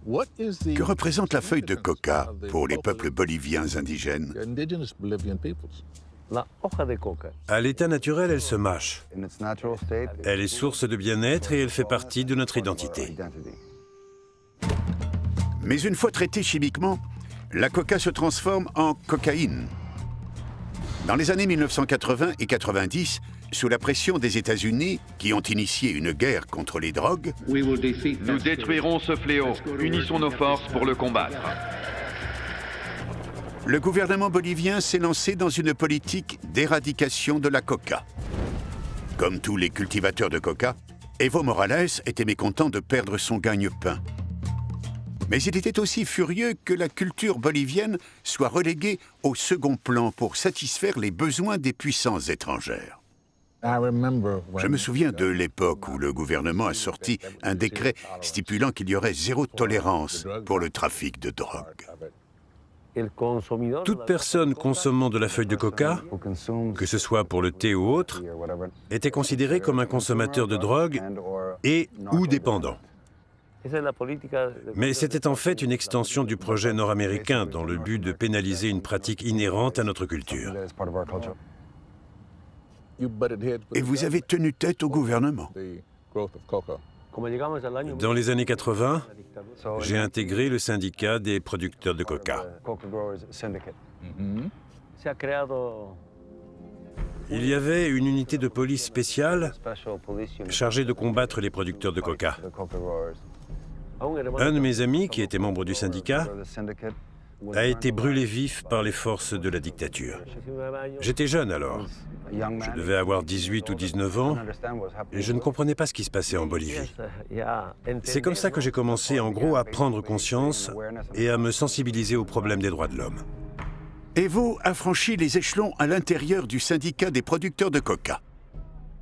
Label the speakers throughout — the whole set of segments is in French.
Speaker 1: Que représente la feuille de coca pour les peuples boliviens indigènes?
Speaker 2: À l'état naturel, elle se mâche. Elle est source de bien-être et elle fait partie de notre identité.
Speaker 1: Mais une fois traitée chimiquement, la coca se transforme en cocaïne. Dans les années 1980 et 90, sous la pression des États-Unis, qui ont initié une guerre contre les drogues,
Speaker 3: Nous détruirons ce fléau. Unissons nos forces pour le combattre.
Speaker 1: le gouvernement bolivien s'est lancé dans une politique d'éradication de la coca. Comme tous les cultivateurs de coca, Evo Morales était mécontent de perdre son gagne-pain. Mais il était aussi furieux que la culture bolivienne soit reléguée au second plan pour satisfaire les besoins des puissances étrangères. Je me souviens de l'époque où le gouvernement a sorti un décret stipulant qu'il y aurait zéro tolérance pour le trafic de drogue.
Speaker 2: Toute personne consommant de la feuille de coca, que ce soit pour le thé ou autre, était considérée comme un consommateur de drogue et ou dépendant. Mais c'était en fait une extension du projet nord-américain dans le but de pénaliser une pratique inhérente à notre culture.
Speaker 1: Et vous avez tenu tête au gouvernement.
Speaker 2: Dans les années 80, j'ai intégré le syndicat des producteurs de coca. Il y avait une unité de police spéciale chargée de combattre les producteurs de coca. Un de mes amis, qui était membre du syndicat, a été brûlé vif par les forces de la dictature. J'étais jeune alors. Je devais avoir 18 ou 19 ans et je ne comprenais pas ce qui se passait en Bolivie. C'est comme ça que j'ai commencé en gros à prendre conscience et à me sensibiliser aux problèmes des droits de l'homme.
Speaker 1: Evo a franchi les échelons à l'intérieur du syndicat des producteurs de coca.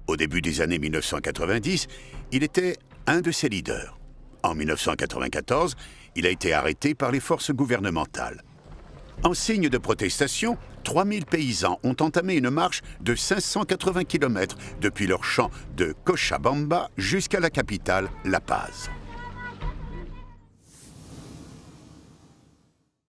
Speaker 1: Au début des années 1990, il était un de ses leaders. En 1994, il a été arrêté par les forces gouvernementales. En signe de protestation, 3000 paysans ont entamé une marche de 580 km depuis leur champ de Cochabamba jusqu'à la capitale, La Paz.